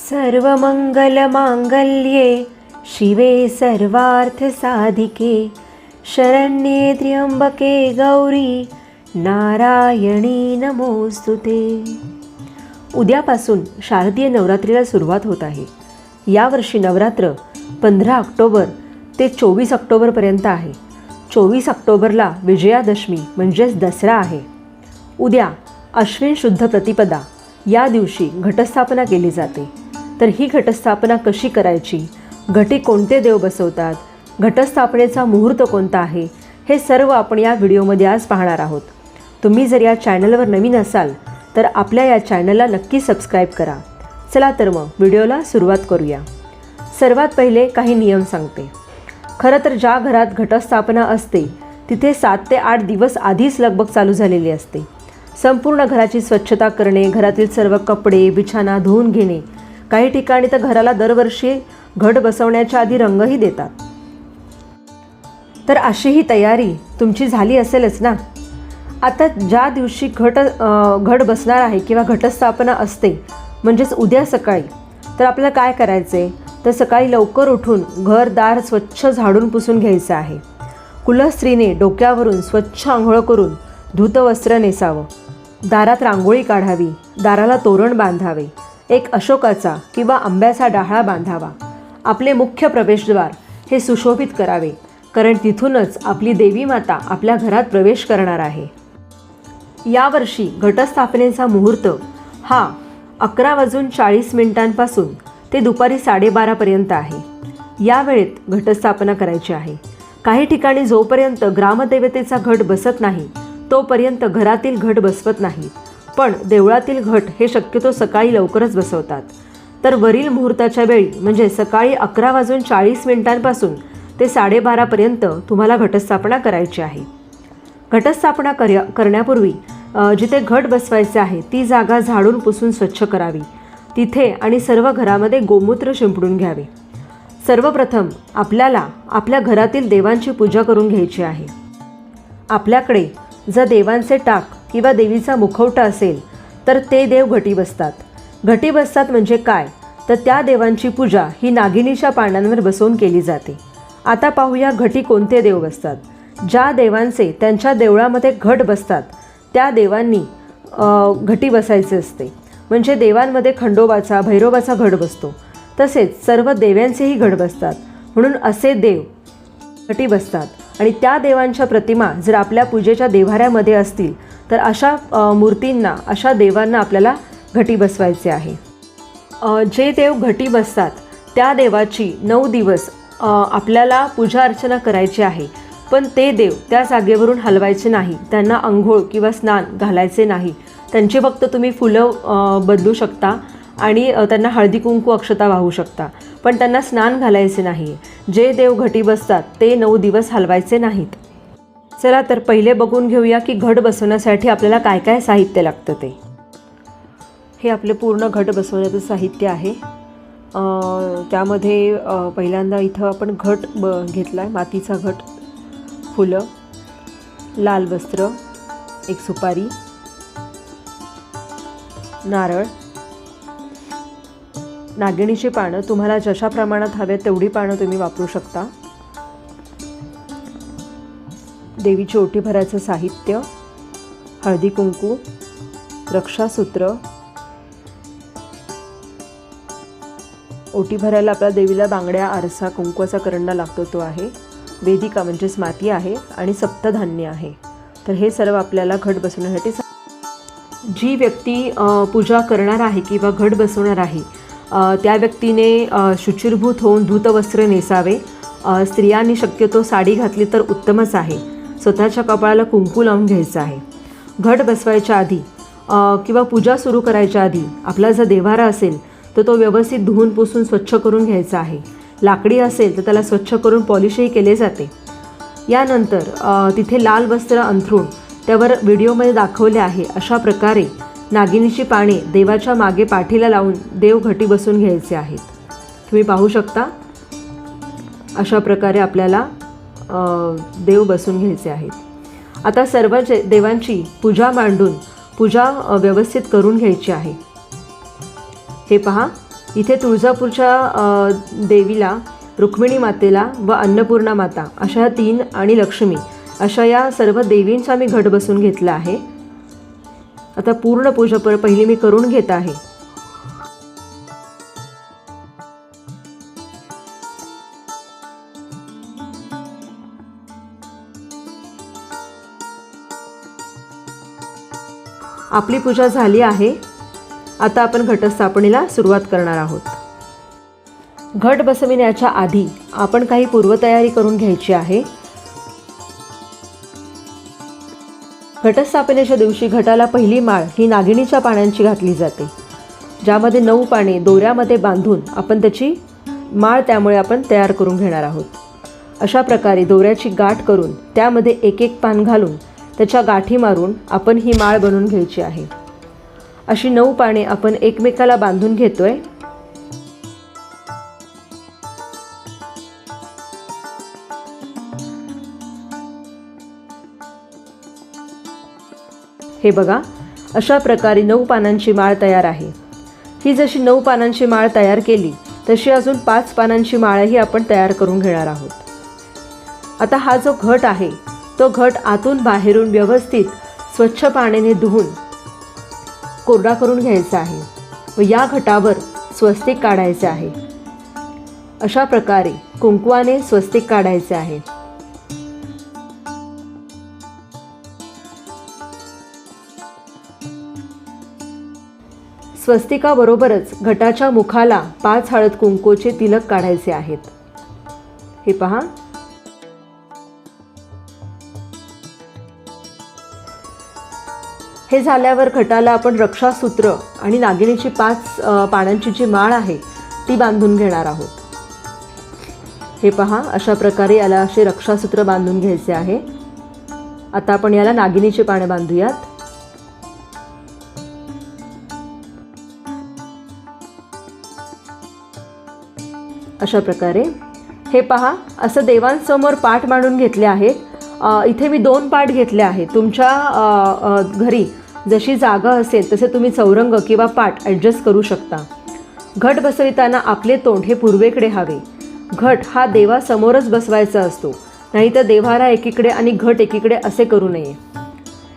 सर्वमंगलमांगल्ये शिवे सर्वार्थसाधिके शरण्ये त्र्यंबके गौरी नारायणी नमोस्तुते। उद्यापासून शारदीय नवरात्रीला सुरुवात होत आहे। यावर्षी नवरात्र 15 ऑक्टोबर ते 24 ऑक्टोबरपर्यंत आहे। 24 ऑक्टोबरला विजयादशमी म्हणजेच दसरा आहे। उद्या अश्विन शुद्ध प्रतिपदा या दिवशी घटस्थापना केली जाते। तर ही घटस्थापना कशी करायची, घटी कोणते देव बसवतात, घटस्थापनेचा मुहूर्त कोणता आहे, हे सर्व आपण या व्हिडिओमध्ये आज पाहणार आहोत। तुम्ही जर या चॅनलवर नवीन असाल तर आपल्या या चॅनलला नक्की सबस्क्राईब करा। चला तर मग व्हिडिओला सुरुवात करूया। सर्वात पहिले काही नियम सांगते। खरं तर ज्या घरात घटस्थापना असते तिथे 7 ते 8 दिवस आधीच लगबग चालू झालेली असते। संपूर्ण घराची स्वच्छता करणे, घरातील सर्व कपडे बिछाना धुवून घेणे, काही ठिकाणी तर घराला दरवर्षी घट बसवण्याच्या आधी रंगही देतात। तर अशी ही तयारी तुमची झाली असेलच ना। आता ज्या दिवशी घट बसणार आहे किंवा घटस्थापना असते म्हणजेच उद्या सकाळी, तर आपल्याला काय करायचे तर सकाळी लवकर उठून घरदार स्वच्छ झाडून पुसून घ्यायचं आहे। कुलस्त्रीने डोक्यावरून स्वच्छ आंघोळ करून धूतवस्त्र नेसावं, दारात रांगोळी काढावी, दाराला तोरण बांधावे, एक अशोकाचा किंवा आंब्याचा डाळा बांधावा। आपले मुख्य प्रवेशद्वार हे सुशोभित करावे, कारण तिथूनच आपली देवी माता आपल्या घरात प्रवेश करणार आहे। यावर्षी घटस्थापनेचा मुहूर्त हा 11:40 पासून ते दुपारी 12:30 पर्यंत आहे। या वेळेत घटस्थापना करायची आहे। काही ठिकाणी जोपर्यंत ग्रामदेवतेचा घट बसत नाही तोपर्यंत घरातील घट बसवत नाहीत, पण देवळातील घट हे शक्यतो सकाळी लवकरच बसवतात। तर वरील मुहूर्ताच्या वेळी म्हणजे सकाळी 11:40 पासून ते 12:30 पर्यंत तुम्हाला घटस्थापना करायची आहे। घटस्थापना करण्यापूर्वी जिथे घट बसवायचे आहे ती जागा झाडून पुसून स्वच्छ करावी। तिथे आणि सर्व घरामध्ये गोमूत्र शिंपडून घ्यावे। सर्वप्रथम आपल्याला आपल्या घरातील देवांची पूजा करून घ्यायची आहे। आपल्याकडे जर देवांचे टाक किंवा देवीचा मुखवटा असेल तर ते देव घटी बसतात। घटी बसतात म्हणजे काय तर त्या देवांची पूजा ही नागिनीच्या पानांवर बसवून केली जाते। आता पाहूया घटी कोणते देव बसतात। ज्या देवांचे त्यांच्या देवळामध्ये घट बसतात त्या देवांनी घटी बसायचे असते। म्हणजे देवांमध्ये खंडोबाचा भैरवाचा घट बसतो, तसेच सर्व देव्यांचेही घट बसतात, म्हणून असे देव घटी बसतात। आणि त्या देवांच्या प्रतिमा जर आपल्या पूजेच्या देव्हाऱ्यामध्ये असतील तर अशा मूर्तींना, अशा देवांना आपल्याला घटी बसवायचे आहे। जे देव घटी बसतात त्या देवाची 9 दिवस आपल्याला पूजा अर्चना करायची आहे, पण ते देव त्या जागेवरून हलवायचे नाही, त्यांना अंघोळ किंवा स्नान घालायचे नाही। त्यांची फक्त तुम्ही फुलं बदलू शकता आणि त्यांना हळदी कुंकू अक्षता वाहू शकता, पण त्यांना स्नान घालायचे नाही। जे देव घटी बसतात ते 9 दिवस हलवायचे नाहीत। चला तर पहिले बघून घेऊया की घट बसवण्यासाठी आपल्याला काय काय साहित्य लागतं ते। हे आपले पूर्ण घट बसवण्याचं साहित्य आहे। त्यामध्ये पहिल्यांदा इथं आपण घट घेतला आहे, मातीचा घट, फुलं, लाल वस्त्र, एक सुपारी, नारळ, नागिणीची पानं, तुम्हाला जशा प्रमाणात हवे तेवढी पानं तुम्ही वापरू शकता, देवीची ओटी भरायचं साहित्य, हळदी कुंकू, रक्षासूत्र, ओटी भरायला आपल्या देवीला बांगड्या, आरसा, कुंकवाचा करंडा लागतो तो आहे, वेदिका म्हणजेच माती आहे आणि सप्तधान्य आहे। तर हे सर्व आपल्याला घट बसवण्यासाठी जी व्यक्ती पूजा करणार आहे किंवा घट बसवणार आहे त्या व्यक्तीने शुचिर्भूत होऊन धूतवस्त्र नेसावे। स्त्रियांनी शक्यतो साडी घातली तर उत्तमच आहे। स्वतःच्या कपाळाला कुंकू लावून घ्यायचं आहे। घट बसवायच्या आधी किंवा पूजा सुरू करायच्या आधी आपला जर देव्हारा असेल तर तो व्यवस्थित धुवून पुसून स्वच्छ करून घ्यायचा आहे। लाकडी असेल तर त्याला स्वच्छ करून पॉलिशही केले जाते। यानंतर तिथे लाल वस्त्र अंथरूण त्यावर व्हिडिओमध्ये दाखवले आहे अशा प्रकारे नागिनीची पाने देवाच्या मागे पाठीला लावून देव घटी बसून घ्यायचे आहेत। तुम्ही पाहू शकता अशा प्रकारे आपल्याला देव बसून घ्यायचे आहेत। आता सर्व देवांची पूजा मांडून पूजा व्यवस्थित करून घ्यायची आहे। हे पहा, इथे तुळजापूरच्या देवीला, रुक्मिणी मातेला व अन्नपूर्णा माता अशा ह्या 3 आणि लक्ष्मी अशा या सर्व देवींचा मी घट बसवून घेतला आहे. आता पूर्ण पूजा पहिली मी करून घेत आहे. आपली पूजा झाली आहे. आता आपण घटस्थापनेला सुरुवात करणार आहोत. घट बसविण्याच्या आधी आपण काही पूर्वतयारी करून घ्यायची आहे. घटस्थापनेच्या दिवशी घटाला पहिली माळ ही नागिणीच्या पानांची घातली जाते, ज्यामध्ये 9 पाने दोऱ्यामध्ये बांधून आपण त्याची माळ त्यामुळे आपण तयार करून घेणार आहोत. अशा प्रकारे दोऱ्याची गाठ करून त्यामध्ये एक एक पान घालून त्याच्या गाठी मारून आपण ही माळ बनवून घ्यायची आहे. अशी 9 पाने आपण एकमेकाला बांधून घेतोय. हे बघा, अशा प्रकारे 9 पानांची माळ तयार आहे. ही जशी 9 पानांची माळ तयार केली तशी अजून 5 पानांची माळही आपण तयार करून घेणार आहोत. आता हा जो घट आहे तो घट आतून बाहेरून व्यवस्थित स्वच्छ पाण्याने धुवून कोरडा करून घ्यायचा आहे व या घटावर स्वस्तिक काढायचे आहे. अशा प्रकारे कुंकवाने स्वस्तिक काढायचे आहे. स्वस्तिकाबरोबरच घटाच्या मुखाला 5 हळद कुंकूचे तिलक काढायचे आहेत. हे पहा, हे झाल्यावर घटाला आपण रक्षासूत्र आणि नागिणीची 5 पानांची जी माळ आहे ती बांधून घेणार आहोत. हे पहा, अशा प्रकारे याला असे रक्षासूत्र बांधून घ्यायचे आहे. आता आपण याला नागिणीची पाने बांधूयात. अशा प्रकारे हे पहा, असं देवांसमोर पाठ मांडून घेतले आहेत. इथे मी 2 पाठ घेतले आहेत. तुमच्या घरी जशी जागा असेल तसे तुम्ही चौरंग किंवा पाठ ॲडजस्ट करू शकता. घट बसविताना आपले तोंड हे पूर्वेकडे हवे. घट हा देवासमोरच बसवायचा असतो, नाहीतर देव्हारा एकीकडे आणि घट एकीकडे असे करू नये.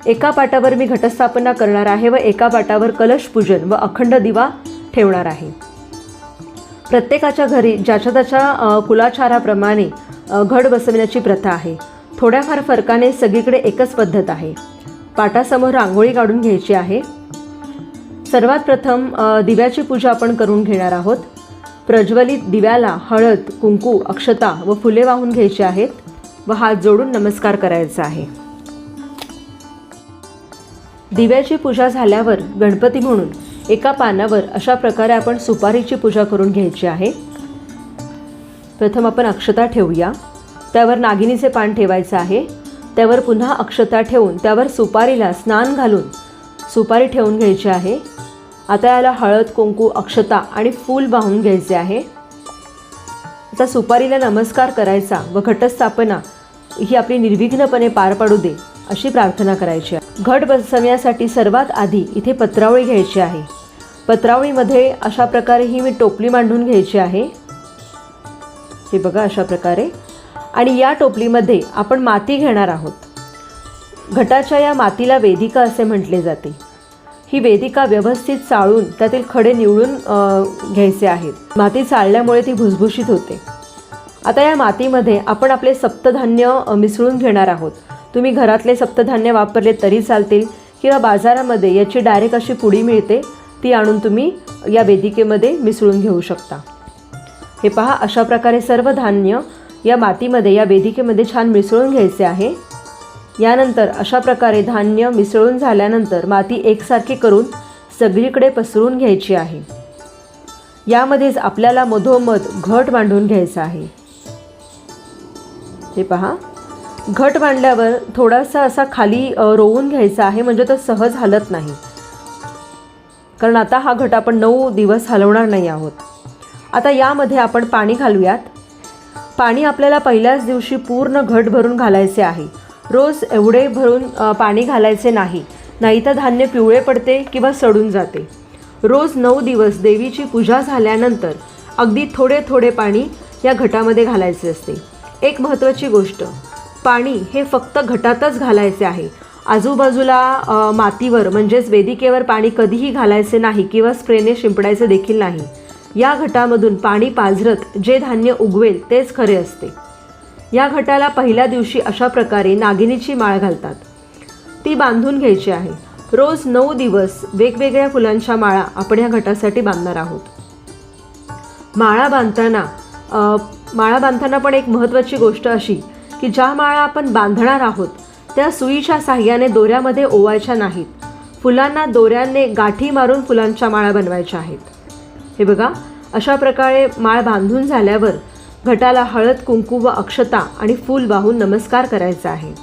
एका पाटावर मी घटस्थापना करणार आहे व एका पाटावर कलश पूजन व अखंड दिवा ठेवणार आहे. प्रत्येकाच्या घरी ज्याच्या त्याच्या कुलाचाराप्रमाणे घट बसविण्याची प्रथा आहे. थोड्याफार फरकाने सगळीकडे एकच पद्धत आहे. पाटासमोर रांगोळी काढून घ्यायची आहे. सर्वात प्रथम दिव्याची पूजा आपण करून घेणार आहोत. प्रज्वलित दिव्याला हळद, कुंकू, अक्षता व फुले वाहून घ्यायची आहेत व हात जोडून नमस्कार करायचा आहे. दिव्याची पूजा झाल्यावर गणपती म्हणून एका पानावर अशा प्रकारे आपण सुपारीची पूजा करून घ्यायची आहे. प्रथम आपण अक्षता ठेवूया. त्यावर नागिनीचे पान ठेवायचं आहे. त्यावर पुन्हा अक्षता ठेवून त्यावर सुपारीला स्नान घालून सुपारी ठेवून घ्यायची आहे. आता याला हळद, कुंकू, अक्षता आणि फूल वाहून घ्यायचे आहे. आता सुपारीला नमस्कार करायचा व घटस्थापना ही आपली निर्विघ्नपणे पार पाडू दे अशी प्रार्थना करायची आहे. घट बसवण्यासाठी सर्वात आधी इथे पत्रावळी घ्यायची आहे. पत्रावळीमध्ये अशा प्रकारे ही मी टोपली मांडून घ्यायची आहे. हे बघा, अशा प्रकारे. आणि या टोपलीमध्ये आपण माती घेणार आहोत. घटाच्या या मातीला वेदिका असे म्हटले जाते. ही वेदिका व्यवस्थित चाळून त्यातील खडे निवडून घ्यायचे आहेत. माती चाळल्यामुळे ती भुसभुशीत होते. आता या मातीमध्ये आपण आपले सप्तधान्य मिसळून घेणार आहोत. तुम्ही घरातले सप्तधान्य वापरले तरी चालतील किंवा बाजारामध्ये याची डायरेक्ट अशी पुडी मिळते, ती आणून तुम्ही या वेदिकेमध्ये मिसळून घेऊ शकता. हे पहा, अशा प्रकारे सर्व धान्य या मातीमध्ये या वेदिकेमध्ये छान मिसळून घ्यायचे आहे. यानंतर अशा प्रकारे धान्य मिसळून झाल्यानंतर माती एकसारखी करून सगळीकडे पसरून घ्यायची आहे. यामध्येच आपल्याला मधोमध घट मांडून घ्यायचा आहे. हे पहा, घट मांडल्यावर थोडासा असा खाली रोवून घ्यायचा आहे, म्हणजे तो सहज हलत नाही. कारण आता हा घट आपण 9 दिवस हलवणार नाही आहोत. आता यामध्ये आपण पाणी घालूयात. पाणी आपल्याला पहिल्याच दिवशी पूर्ण घट भरून घालायचे आहे. रोज एवढे भरून पाणी घालायचे नाही, नाहीतर धान्य पिवळे पडते किंवा सडून जाते. रोज 9 दिवस देवीची पूजा झाल्यानंतर अगदी थोडे थोडे पाणी या घटामध्ये घालायचे असते. एक महत्त्वाची गोष्ट, पाणी हे फक्त घटातच घालायचे आहे. आजूबाजूला मातीवर म्हणजेच वेदिकेवर पाणी कधीही घालायचे नाही किंवा स्प्रेने शिंपडायचे देखील नाही. या घटामधून पाणी पाझरत जे धान्य उगवेल तेच खरे असते. या घटाला पहिल्या दिवशी अशा प्रकारे नागिनीची माळ घालतात. ती बांधून घ्यायची आहे. रोज 9 दिवस वेगवेगळ्या फुलांच्या माळा आपण या घटासाठी बांधणार आहोत. माळा बांधताना पण एक महत्त्वाची गोष्ट अशी की ज्या माळा आपण बांधणार आहोत त्या सुईच्या साह्याने दोऱ्यामध्ये ओवायच्या नाहीत. फुलांना दोऱ्याने गाठी मारून फुलांच्या माळा बनवायच्या आहेत. हे बघा, अशा प्रकारे माळ बांधून झाल्यावर घटाला हळद, कुंकू व अक्षता आणि फूल वाहून नमस्कार करायचा आहे.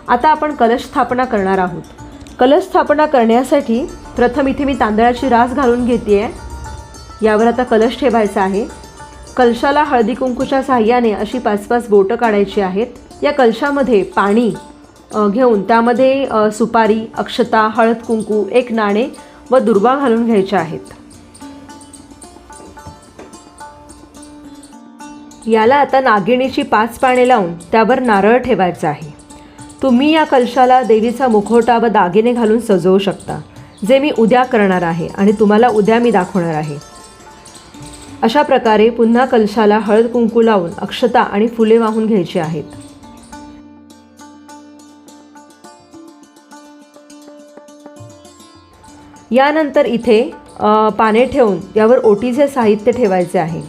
आता आपण कलश स्थापना करणार आहोत. कलश स्थापना करण्यासाठी प्रथम इथे मी तांदळाची रास घालून घेते आहे. यावर आता कलश ठेवायचा आहे. कलशाला हळदी कुंकूच्या साह्याने अशी 5-5 बोटं काढायची आहेत. या कलशामध्ये पाणी घेऊन त्यामध्ये सुपारी, अक्षता, हळद कुंकू, 1 नाणे व दुर्वा घालून घ्यायच्या आहेत. याला आता नागिणीची 5 पाने लावून त्यावर नारळ ठेवायचा आहे. तुम्ही या कलशाला देवीचा मुखवटा व दागिने घालून सजवू शकता, जे मी उद्या करणार आहे आणि तुम्हाला उद्या मी दाखवणार आहे. अशा प्रकारे पुन्हा कलशाला हळद कुंकू लावून अक्षता आणि फुले वाहून घ्यायची आहेत. यानंतर इथे पाने ठेवून यावर ओटीचे साहित्य ठेवायचे आहे.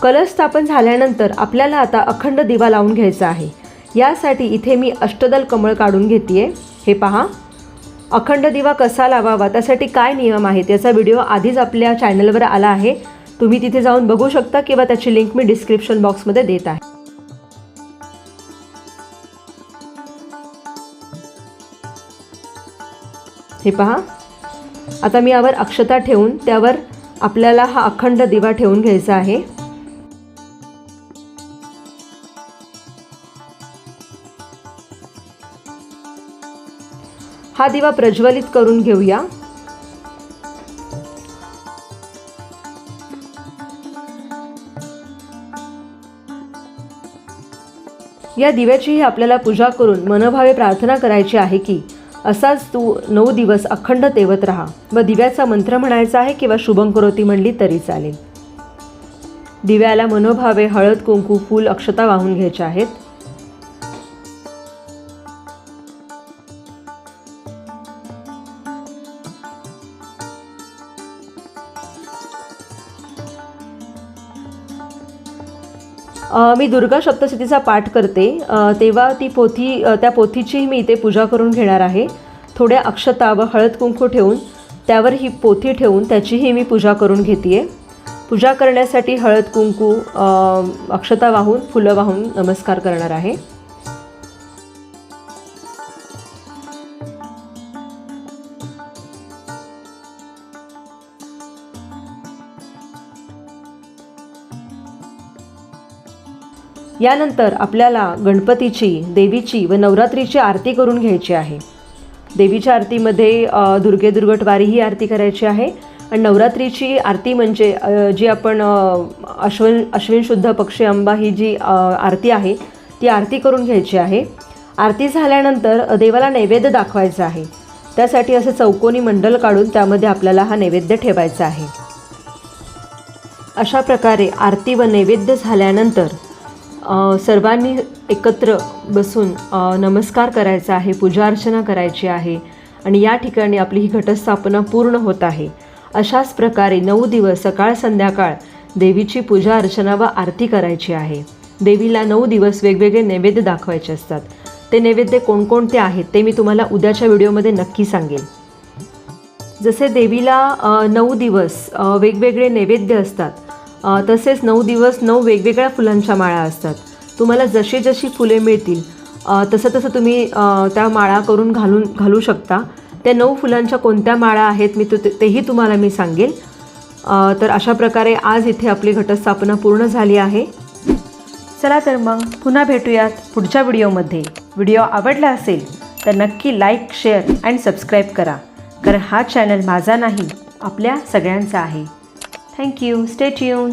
कलश स्थापन झाल्यानंतर आपल्याला आता अखंड दिवा लावून घ्यायचा आहे. यासाठी इथे मी अष्टदल कमळ काढून घेते. हे पहा, अखंड दिवा कसा लावावा, त्यासाठी काय नियम आहेत याचा व्हिडिओ आधीच आपल्या चॅनलवर आला आहे. तुम्ही तिथे जाऊन बघू शकता किंवा त्याची लिंक मी डिस्क्रिप्शन बॉक्समध्ये देत आहे. हे पहा, आता मी यावर अक्षता ठेवून त्यावर आपल्याला हा अखंड दिवा ठेवून घ्यायचा आहे. हा दिवा प्रज्वलित करून घेऊया. या दिव्याचीही आपल्याला पूजा करून मनोभावे प्रार्थना करायची आहे की असाच तू 9 दिवस अखंड तेवत राहा व दिव्याचा मंत्र म्हणायचा आहे किंवा शुभंकरोती म्हणली तरी चालेल. दिव्याला मनोभावे हळद, कुंकू, फूल, अक्षता वाहून घ्यायच्या आहेत. मी दुर्गा सप्तशतीचा पाठ करते तेव्हा त्या पोथीची मी इथे पूजा करून घेणार आहे. थोड्या अक्षता व हळद कुंकू ठेवून त्यावर ही पोथी ठेवून त्याचीही मी पूजा करून घेते. पूजा करण्यासाठी हळद कुंकू, अक्षता वाहून, फुलं वाहून नमस्कार करणार आहे. यानंतर आपल्याला गणपतीची, देवीची व नवरात्रीची आरती करून घ्यायची आहे. देवीच्या आरतीमध्ये दुर्गे दुर्गटवारी ही आरती करायची आहे आणि नवरात्रीची आरती म्हणजे जी आपण अश्विन शुद्ध पक्षी अंबा ही जी आरती आहे ती आरती करून घ्यायची आहे. आरती झाल्यानंतर देवाला नैवेद्य दाखवायचा आहे. त्यासाठी असे चौकोनी मंडल काढून त्यामध्ये आपल्याला हा नैवेद्य ठेवायचा आहे. अशा प्रकारे आरती व नैवेद्य झाल्यानंतर सर्वांनी एकत्र बसून नमस्कार करायचा आहे, पूजा अर्चना करायची आहे आणि या ठिकाणी आपली ही घटस्थापना पूर्ण होत आहे. अशाच प्रकारे 9 दिवस सकाळ संध्याकाळ देवीची पूजा अर्चना व आरती करायची आहे. देवीला 9 दिवस वेगवेगळे नैवेद्य दाखवायचे असतात. ते नैवेद्य कोणकोणते आहेत ते मी तुम्हाला उद्याच्या व्हिडिओमध्ये नक्की सांगेन. जसे देवीला 9 दिवस वेगवेगळे नैवेद्य असतात, तसेच 9 दिवस 9 वेगवेगळ्या फुलांच्या माळा असतात. तुम्हाला जशी जशी फुले मिळतील तसं तसं तुम्ही त्या माळा करून घालू शकता. त्या 9 फुलांच्या कोणत्या माळा आहेत तेही तुम्हाला मी सांगेल. तर अशा प्रकारे आज इथे आपली घटस्थापना पूर्ण झाली आहे. चला तर मग पुन्हा भेटूयात पुढच्या व्हिडिओमध्ये. व्हिडिओ आवडला असेल तर नक्की लाईक, शेअर अँड सबस्क्राईब करा, कारण हा चॅनल माझा नाही, आपल्या सगळ्यांचा आहे. थँक्यू. Stay tune.